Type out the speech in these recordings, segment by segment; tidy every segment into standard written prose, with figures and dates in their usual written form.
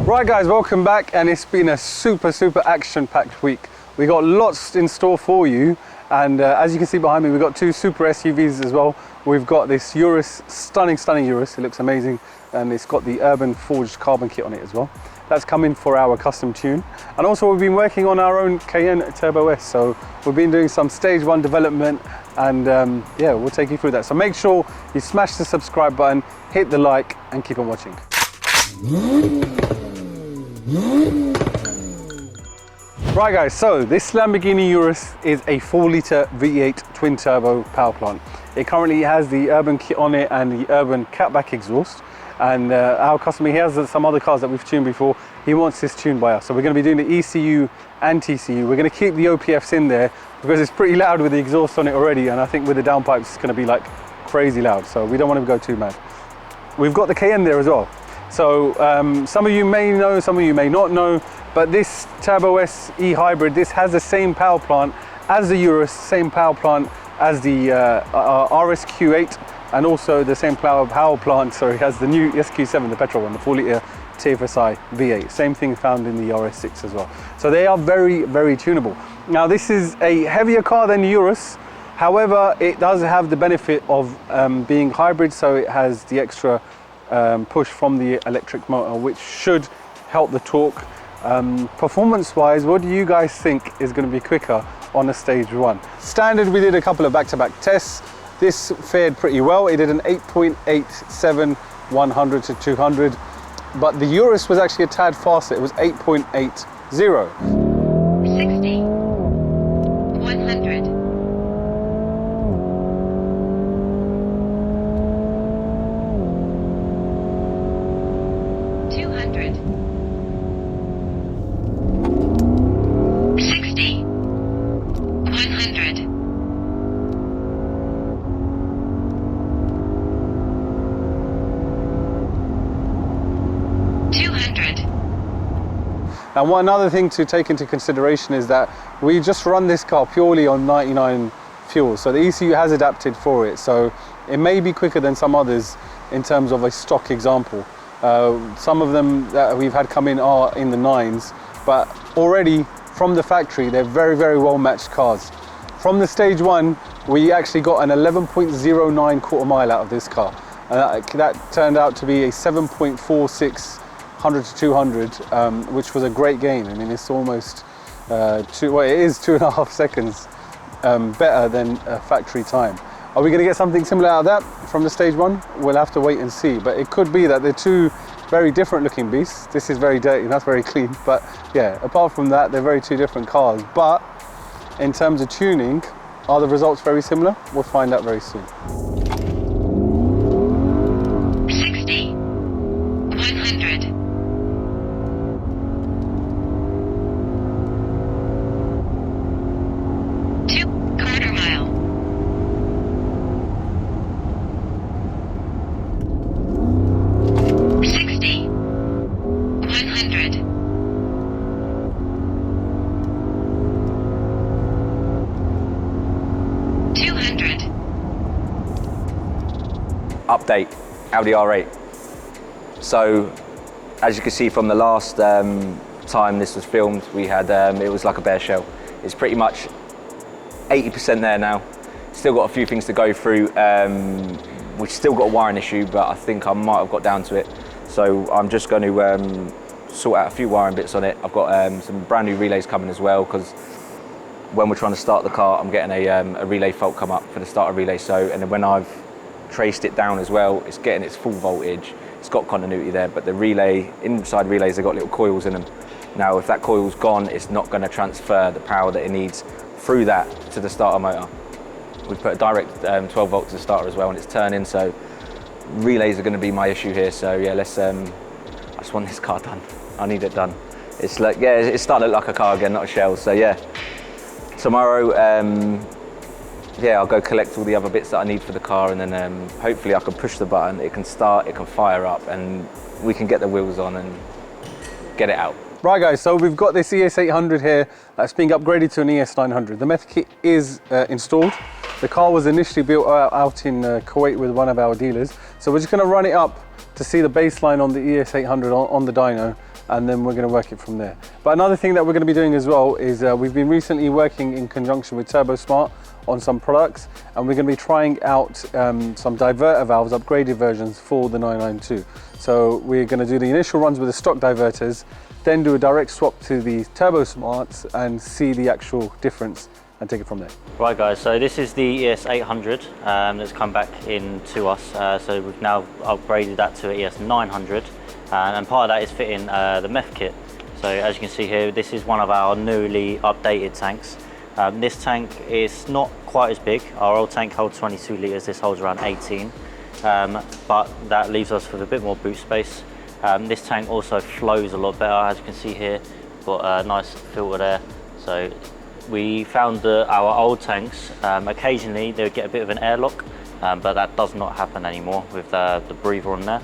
Right guys, welcome back, and it's been a super action-packed week. We got lots in store for you, and as you can see behind me, we've got two super SUVs as well. We've got this Urus, stunning Urus, it looks amazing, and it's got the Urban forged carbon kit on it as well. That's coming for our custom tune. And also we've been working on our own Cayenne Turbo S, so we've been doing some stage 1 development, and yeah, we'll take you through that. So make sure you smash the subscribe button, hit the like, and keep on watching. Right guys, so this Lamborghini Urus is a 4-litre V8 twin turbo power plant. It currently has the Urban kit on it and the Urban catback exhaust. And our customer, he has some other cars that we've tuned before. He wants this tuned by us. So we're going to be doing the ECU and TCU. We're going to keep the OPFs in there because it's pretty loud with the exhaust on it already. And I think with the downpipes, it's going to be like crazy loud. So we don't want to go too mad. We've got the Cayenne there as well. So some of you may know, some of you may not know, but this Turbo S e-hybrid, this has the same power plant as the Urus, same power plant as the RSQ8, and also the same power plant, sorry, has the new SQ7, the petrol one, the 4-litre TFSI V8. Same thing found in the RS6 as well. So they are very tunable. Now this is a heavier car than the Urus. However, it does have the benefit of being hybrid, so it has the extra push from the electric motor, which should help the torque. Performance-wise, what do you guys think is going to be quicker on a stage 1? Standard, we did a couple of back-to-back tests. This fared pretty well. It did an 8.87 100 to 200, but the Urus was actually a tad faster. It was 8.80. 60, 100. 200. 60, 100. Now, one other thing to take into consideration is that we just run this car purely on 99 fuel, so the ECU has adapted for it, so it may be quicker than some others in terms of a stock example. Some of them that we've had come in are in the 9s, but already from the factory they're very well matched cars. From the stage 1, we actually got an 11.09 quarter mile out of this car, and that turned out to be a 7.46 100 to 200, which was a great gain. I mean, it's almost it is 2.5 seconds better than factory time. Are we going to get something similar out of that from the stage 1? We'll have to wait and see, but it could be that they're two very different looking beasts. This is very dirty and that's very clean, but yeah, apart from that, they're two different cars. But in terms of tuning, are the results very similar? We'll find out very soon. 60, 100. 2/4 mile. 60, 100. 200. Update, Audi R8. So, as you can see from the last time this was filmed, we had, it was like a bare shell. It's pretty much 80% there now. Still got a few things to go through. We've still got a wiring issue, but I think I might have got down to it. So I'm just going to sort out a few wiring bits on it. I've got some brand new relays coming as well, because when we're trying to start the car, I'm getting a relay fault come up for the starter relay. So, and then when I've traced it down as well, it's getting its full voltage. It's got continuity there, but the relay, inside relays, they've got little coils in them. Now, if that coil's gone, it's not going to transfer the power that it needs through that to the starter motor. We've put a direct 12 volt to the starter as well, and it's turning, so relays are going to be my issue here. So yeah, let's I just want this car done. I need it done. It's like, yeah, it's starting to look like a car again, not a shell. So yeah, tomorrow, yeah, I'll go collect all the other bits that I need for the car, and then hopefully I can push the button, it can start, it can fire up, and we can get the wheels on and get it out. Right guys, so we've got this ES800 here that's being upgraded to an ES900. The method kit is installed. The car was initially built out in Kuwait with one of our dealers. So we're just going to run it up to see the baseline on the ES800 on the dyno, and then we're going to work it from there. But another thing that we're going to be doing as well is we've been recently working in conjunction with TurboSmart on some products, and we're going to be trying out some diverter valves, upgraded versions for the 992. So we're going to do the initial runs with the stock diverters, then do a direct swap to the TurboSmarts and see the actual difference and take it from there. Right guys, so this is the ES800 that's come back in to us. So we've now upgraded that to an ES900, and part of that is fitting the MEF kit. So as you can see here, this is one of our newly updated tanks. This tank is not quite as big. Our old tank holds 22 litres, this holds around 18, but that leaves us with a bit more boot space. This tank also flows a lot better, as you can see here. Got a nice filter there. So we found that our old tanks, occasionally they would get a bit of an airlock, but that does not happen anymore with the breather on there.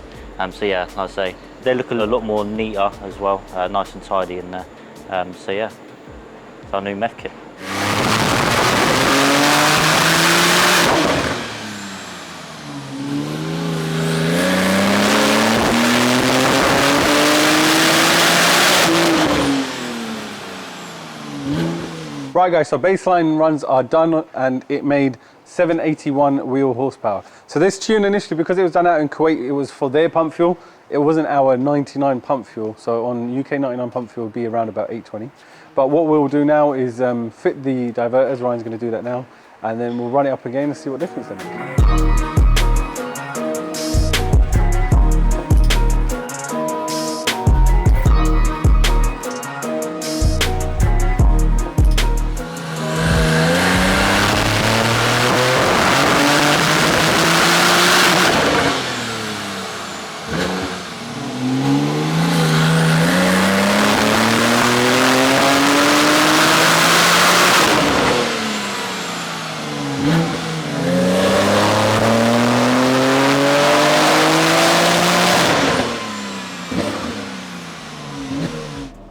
So yeah, like I say, they're looking a lot more neater as well, nice and tidy in there. So yeah, it's our new MEF kit. Right guys, so baseline runs are done and it made 781 wheel horsepower. So this tune initially, because it was done out in Kuwait, it was for their pump fuel. It wasn't our 99 pump fuel. So on UK 99 pump fuel would be around about 820. But what we'll do now is fit the diverters. Ryan's going to do that now. And then we'll run it up again and see what difference they make.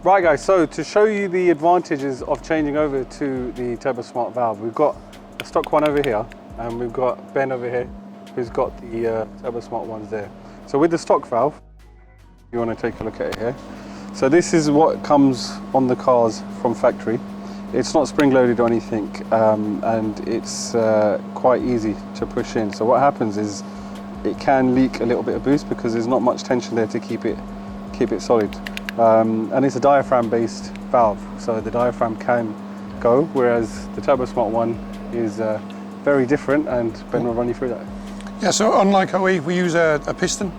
Right guys, so to show you the advantages of changing over to the TurboSmart valve, we've got a stock one over here and we've got Ben over here who's got the TurboSmart ones there. So with the stock valve, you want to take a look at it here. So this is what comes on the cars from factory. It's not spring loaded or anything, and it's quite easy to push in. So what happens is it can leak a little bit of boost because there's not much tension there to keep it solid. And it's a diaphragm based valve, so the diaphragm can go, whereas the TurboSmart one is very different, and Ben will run you through that. Yeah, so unlike OE, we use a piston.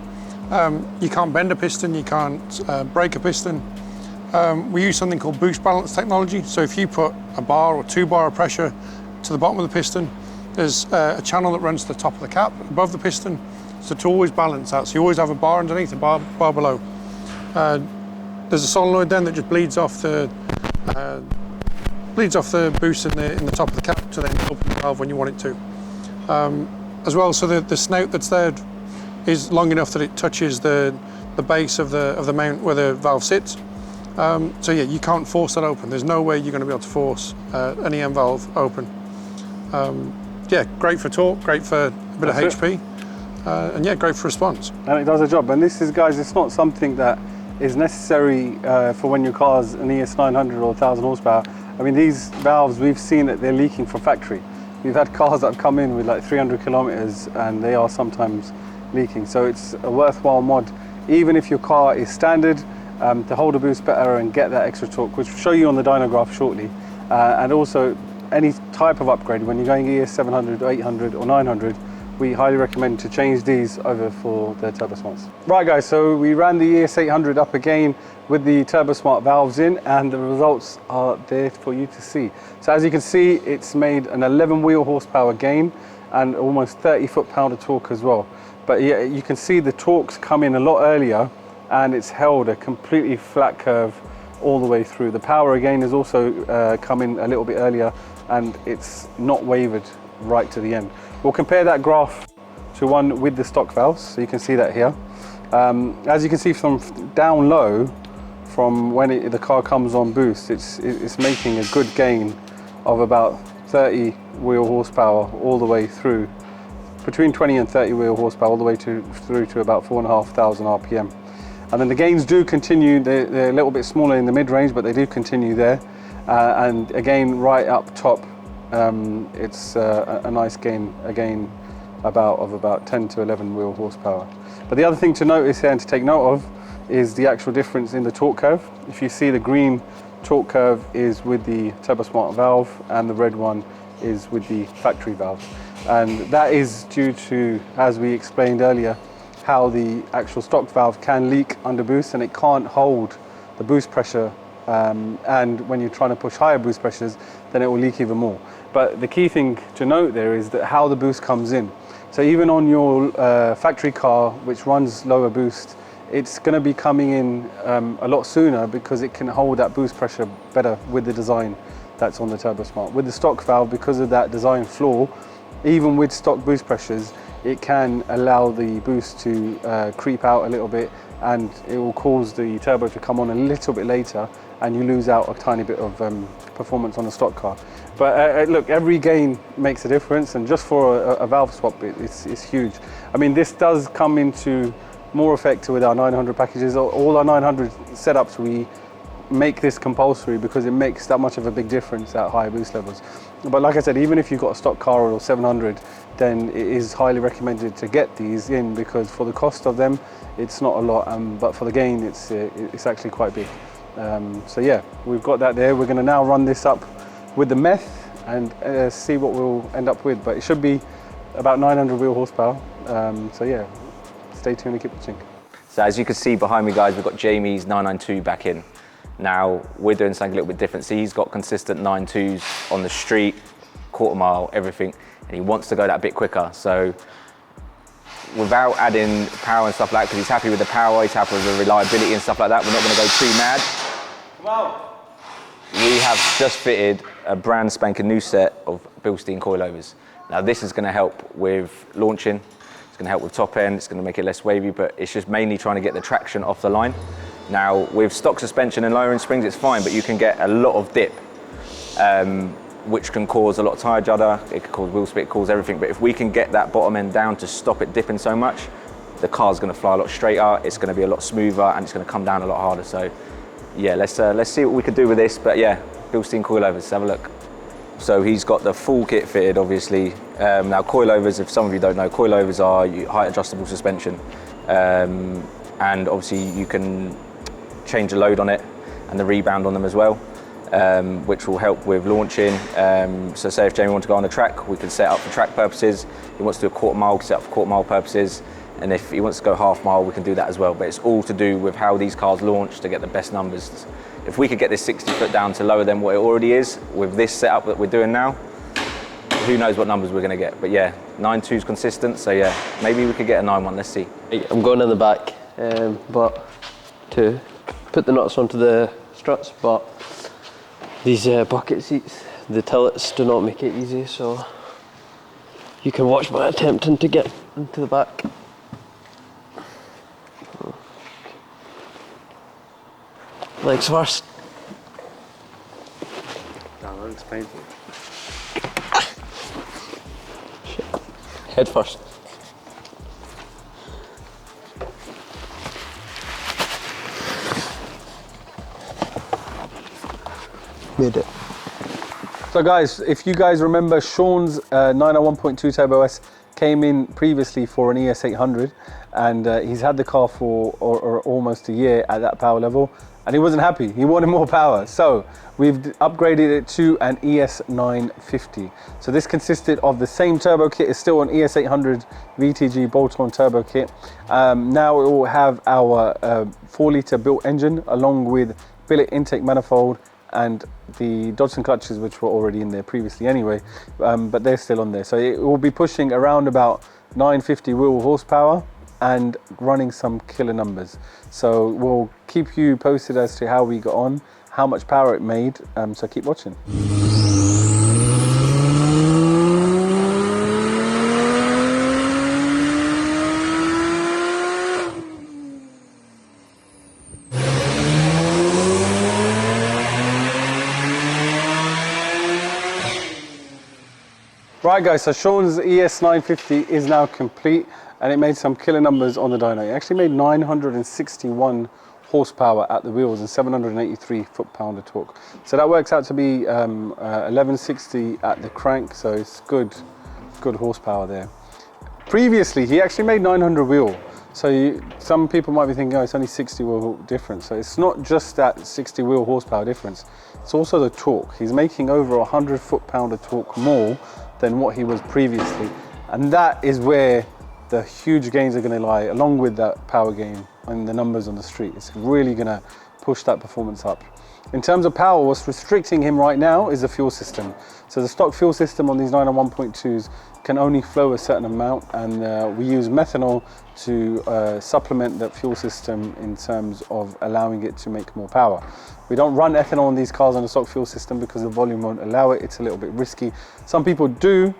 You can't bend a piston, you can't break a piston. We use something called boost balance technology. So if you put a bar or 2 bar of pressure to the bottom of the piston, there's a channel that runs to the top of the cap above the piston, so to always balance out. So you always have a bar underneath, a bar below. There's a solenoid then that just bleeds off the boost in the top of the cap to then open the valve when you want it to. As well, so the snout that's there is long enough that it touches the base of the mount where the valve sits. So yeah, you can't force that open. There's no way you're going to be able to force an EM valve open. Yeah, great for torque, great for a bit of HP, and yeah, great for response. And it does a job. And this is, guys, it's not something that is necessary for when your car's an ES900 or 1000 horsepower. I mean, these valves, we've seen that they're leaking from factory. We've had cars that have come in with like 300 kilometers and they are sometimes leaking. So it's a worthwhile mod, even if your car is standard, to hold a boost better and get that extra torque, which we'll show you on the dyno graph shortly. And also any type of upgrade, when you're going ES700, 800 or 900, we highly recommend to change these over for the TurboSmarts. Right guys, so we ran the ES800 up again with the TurboSmart valves in, and the results are there for you to see. So as you can see, it's made an 11 wheel horsepower gain and almost 30 foot-pound of torque as well. But yeah, you can see the torques come in a lot earlier, and it's held a completely flat curve all the way through. The power again has also come in a little bit earlier, and it's not wavered right to the end. We'll compare that graph to one with the stock valves, so you can see that here. As you can see from down low, from when the car comes on boost, it's making a good gain of about 30 wheel horsepower all the way through, between 20 and 30 wheel horsepower all the way through to about 4,500 RPM. And then the gains do continue, they're a little bit smaller in the mid-range, but they do continue there. And again, right up top, it's a nice gain, again, of about 10 to 11 wheel horsepower. But the other thing to notice here and to take note of is the actual difference in the torque curve. If you see, the green torque curve is with the TurboSmart valve and the red one is with the factory valve. And that is due to, as we explained earlier, how the actual stock valve can leak under boost and it can't hold the boost pressure, and when you're trying to push higher boost pressures, then it will leak even more. But the key thing to note there is that how the boost comes in. So even on your factory car, which runs lower boost, it's going to be coming in a lot sooner because it can hold that boost pressure better with the design that's on the TurboSmart. With the stock valve, because of that design flaw, even with stock boost pressures, it can allow the boost to creep out a little bit, and it will cause the turbo to come on a little bit later, and you lose out a tiny bit of performance on a stock car. But look, every gain makes a difference, and just for a valve swap, it's huge. I mean, this does come into more effect with our 900 packages. All our 900 setups, we make this compulsory because it makes that much of a big difference at higher boost levels. But like I said, even if you've got a stock car or 700, then it is highly recommended to get these in, because for the cost of them, it's not a lot, but for the gain, it's actually quite big. So yeah, we've got that there. We're going to now run this up with the meth and see what we'll end up with. But it should be about 900 wheel horsepower. So yeah, stay tuned and keep watching. So as you can see behind me, guys, we've got Jamie's 992 back in. Now, we're doing something a little bit different. So he's got consistent 9.2s on the street, quarter mile, everything, and he wants to go that bit quicker. So without adding power and stuff like that, because he's happy with the power, he's happy with the reliability and stuff like that, we're not going to go too mad. Come on. We have just fitted a brand spanking new set of Bilstein coilovers. Now, this is going to help with launching, it's going to help with top end, it's going to make it less wavy, but it's just mainly trying to get the traction off the line. Now, with stock suspension and lowering springs, it's fine, but you can get a lot of dip, which can cause a lot of tire judder, it can cause wheel spit, cause everything. But if we can get that bottom end down to stop it dipping so much, the car's going to fly a lot straighter, it's going to be a lot smoother, and it's going to come down a lot harder. So yeah, let's see what we can do with this. But yeah, Bilstein coilovers, let's have a look. So he's got the full kit fitted, obviously. Now coilovers, if some of you don't know, coilovers are height adjustable suspension. And obviously you can change the load on it and the rebound on them as well, which will help with launching. So say if Jamie wants to go on the track, we can set up for track purposes. If he wants to do a quarter mile, we can set up for quarter mile purposes. And if he wants to go half mile, we can do that as well. But it's all to do with how these cars launch to get the best numbers. If we could get this 60 foot down to lower than what it already is with this setup that we're doing now, who knows what numbers we're going to get. But yeah, 9.2 is consistent, so yeah, maybe we could get a 9.1, let's see. I'm going in the back, but to put the nuts onto the struts, but these bucket seats, the tillets do not make it easy, so you can watch my attempting to get into the back. Legs first. No, it's painful. Shit. Head first. Made it. So guys, if you guys remember, Sean's 901.2 Turbo S came in previously for an ES800, and he's had the car for almost a year at that power level, and he wasn't happy. He wanted more power. So we've upgraded it to an ES950. So this consisted of the same turbo kit. It's still an ES800 VTG bolt-on turbo kit. Now it will have our 4-litre built engine along with billet intake manifold and the Dodson clutches, which were already in there previously anyway, but they're still on there. So it will be pushing around about 950 wheel horsepower and running some killer numbers. So we'll keep you posted as to how we got on, how much power it made, so keep watching. Right guys, so Sean's ES950 is now complete. and it made some killer numbers on the dyno. It actually made 961 horsepower at the wheels and 783 foot-pound of torque. So that works out to be 1160 at the crank, so it's good horsepower there. Previously, he actually made 900 wheel. So some people might be thinking, oh, it's only 60 wheel difference. So it's not just that 60 wheel horsepower difference, it's also the torque. He's making over 100 foot-pound of torque more than what he was previously. And that is where the huge gains are going to lie, along with that power gain and the numbers on the street. It's really going to push that performance up. In terms of power, what's restricting him right now is the fuel system. So the stock fuel system on these 991.2s can only flow a certain amount, and we use methanol to supplement that fuel system in terms of allowing it to make more power. We don't run ethanol on these cars on the stock fuel system because the volume won't allow it. It's a little bit risky. Some people do,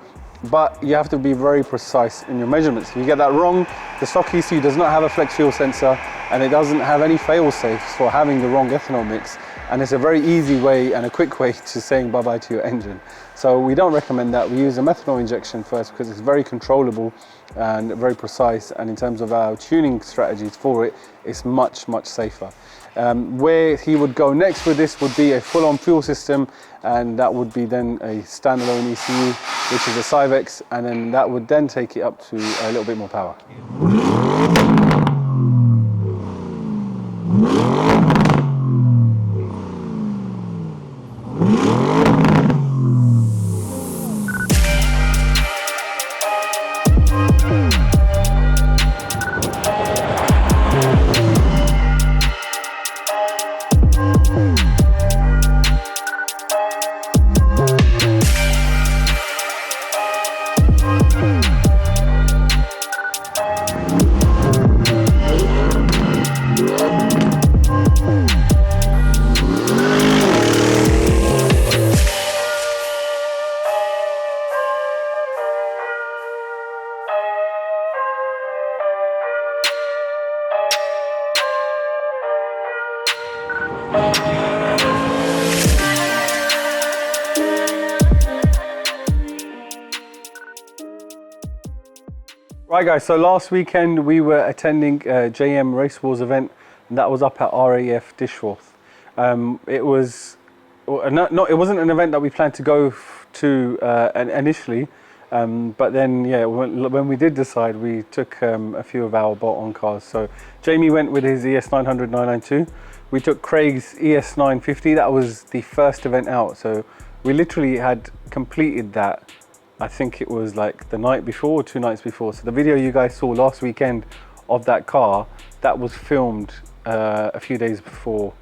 but you have to be very precise in your measurements. If you get that wrong, the stock ECU does not have a flex fuel sensor, and it doesn't have any fail safes for having the wrong ethanol mix. And it's a very easy way and a quick way to saying bye-bye to your engine. So we don't recommend that. We use a methanol injection first because it's very controllable and very precise. And in terms of our tuning strategies for it, it's much, much safer. Where he would go next with this would be a full-on fuel system, and that would be then a standalone ECU, which is a Cyvex, and then that would then take it up to a little bit more power. Right guys, so last weekend we were attending JM Race Wars event, and that was up at RAF Dishworth. It wasn't an event that we planned to go to initially, but then yeah, when we did decide, we took a few of our bolt-on cars. So Jamie went with his ES900 992. We took Craig's ES950. That was the first event out, so we literally had completed that. I think it was like the night before or 2 nights before. So the video you guys saw last weekend of that car, that was filmed a few days before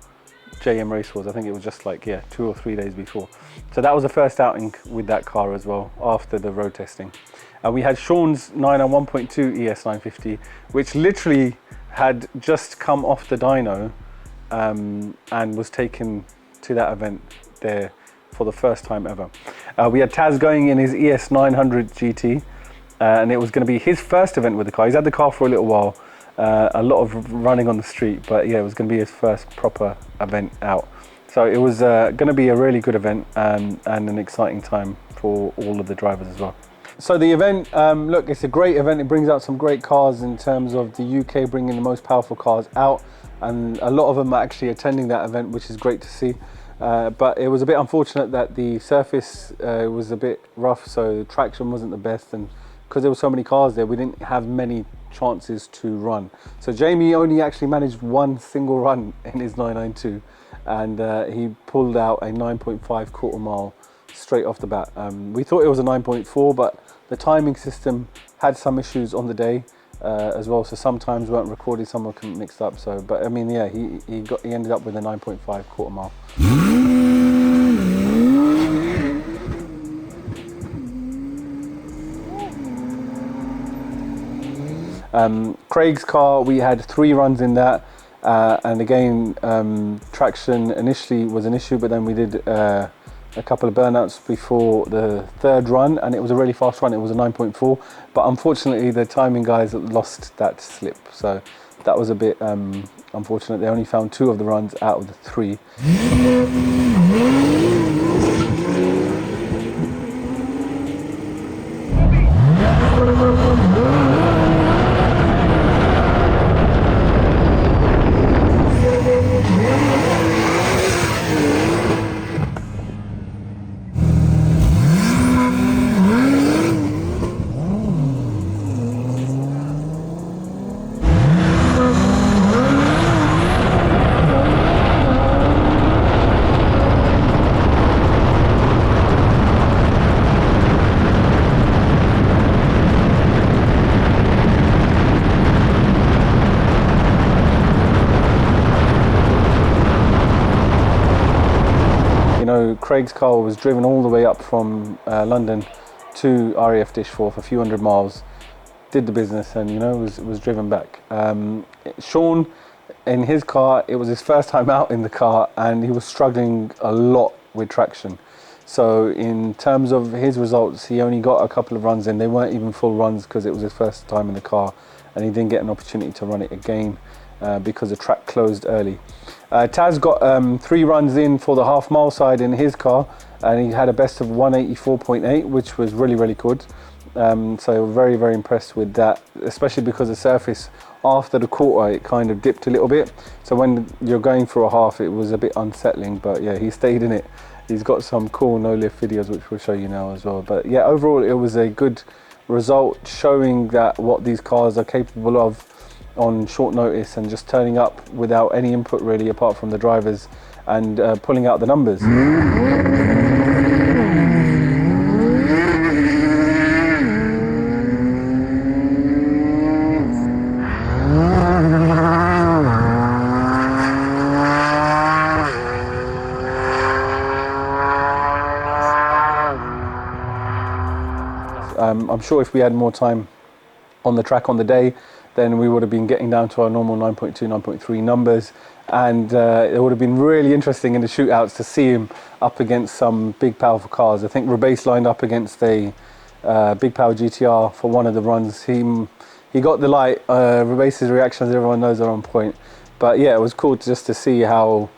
JM Race Wars. I think it was just like, yeah, 2 or 3 days before. So that was the first outing with that car as well, after the road testing. And we had Sean's 991.2 ES950, which literally had just come off the dyno and was taken to that event there for the first time ever. We had Taz going in his ES900 GT, and it was going to be his first event with the car. He's had the car for a little while, a lot of running on the street, but yeah, it was going to be his first proper event out. So it was going to be a really good event and an exciting time for all of the drivers as well. So the event, look, it's a great event. It brings out some great cars in terms of the UK bringing the most powerful cars out, and a lot of them are actually attending that event, which is great to see. But it was a bit unfortunate that the surface was a bit rough, so the traction wasn't the best, and because there were so many cars there, we didn't have many chances to run. So Jamie only actually managed one single run in his 992, and he pulled out a 9.5 quarter mile straight off the bat. We thought it was a 9.4, but the timing system had some issues on the day as well, so sometimes weren't recorded, some were mixed up. So, but I mean, yeah, he ended up with a 9.5 quarter mile. Craig's car, we had 3 runs in that, and again, traction initially was an issue, but then we did a couple of burnouts before the 3rd run, and it was a really fast run. It was a 9.4, but unfortunately the timing guys lost that slip, so that was a bit unfortunate. They only found 2 of the runs out of the 3. Craig's car was driven all the way up from London to RAF Dish for a few hundred miles, did the business, and was driven back. Sean, in his car, it was his first time out in the car, and he was struggling a lot with traction. So in terms of his results, he only got a couple of runs in. They weren't even full runs because it was his first time in the car, and he didn't get an opportunity to run it again because the track closed early. Taz got 3 runs in for the half-mile side in his car, and he had a best of 184.8, which was really, really good. So very, very impressed with that, especially because the surface after the quarter, it kind of dipped a little bit. So when you're going for a half, it was a bit unsettling, but yeah, he stayed in it. He's got some cool no-lift videos, which we'll show you now as well. But yeah, overall, it was a good result, showing that what these cars are capable of on short notice and just turning up without any input really, apart from the drivers, and pulling out the numbers. I'm sure if we had more time on the track on the day, then we would have been getting down to our normal 9.2, 9.3 numbers, and it would have been really interesting in the shootouts to see him up against some big powerful cars. I think Rabace lined up against a big power GTR for one of the runs. He got the light. Rabace's reactions, everyone knows, are on point. But yeah, it was cool just to see how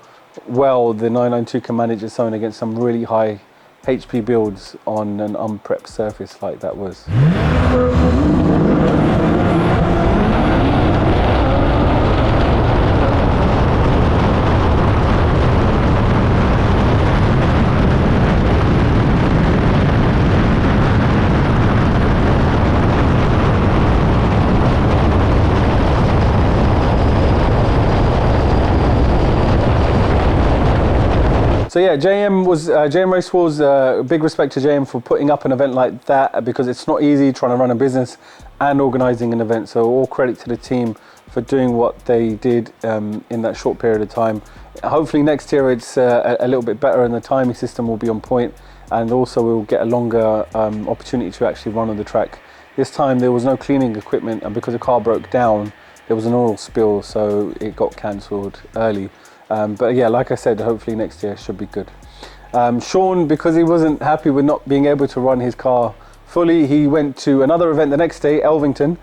well the 992 can manage its own against some really high HP builds on an unprepped surface like that was. So yeah, JM Race Wars, big respect to JM for putting up an event like that, because it's not easy trying to run a business and organising an event. So all credit to the team for doing what they did in that short period of time. Hopefully next year it's a little bit better and the timing system will be on point, and also we'll get a longer opportunity to actually run on the track. This time there was no cleaning equipment, and because the car broke down, there was an oil spill, so it got cancelled early. But yeah, like I said, hopefully next year should be good. Sean, because he wasn't happy with not being able to run his car fully, he went to another event the next day, Elvington,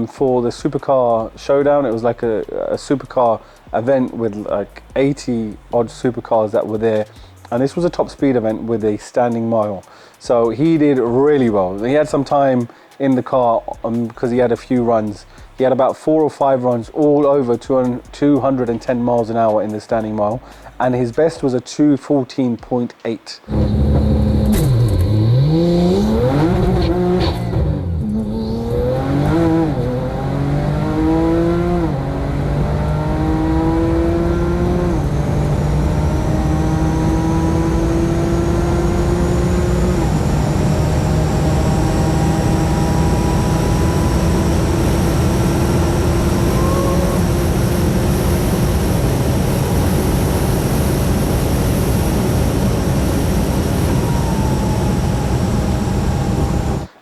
for the supercar showdown. It was like a supercar event with like 80 odd supercars that were there. And this was a top speed event with a standing mile. So he did really well. He had some time in the car because he had a few runs. He had about 4 or 5 runs all over 210 miles an hour in the standing mile, and his best was a 214.8.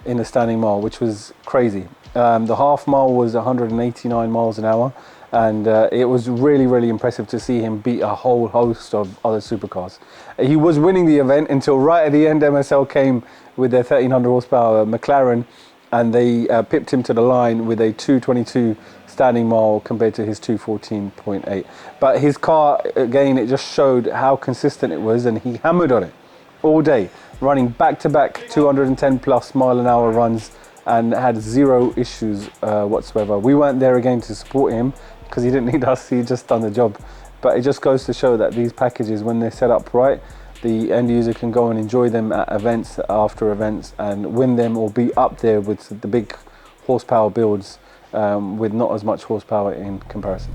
In the standing mile, which was crazy. The half mile was 189 miles an hour, and it was really, really impressive to see him beat a whole host of other supercars. He was winning the event until right at the end MSL came with their 1300 horsepower McLaren, and they pipped him to the line with a 222 standing mile compared to his 214.8. But his car, again, it just showed how consistent it was, and he hammered on it all day, running back-to-back 210 plus mile an hour runs, and had zero issues whatsoever. We weren't there again to support him because he didn't need us, he just done the job. But it just goes to show that these packages, when they're set up right, the end user can go and enjoy them at events after events and win them, or be up there with the big horsepower builds with not as much horsepower in comparison.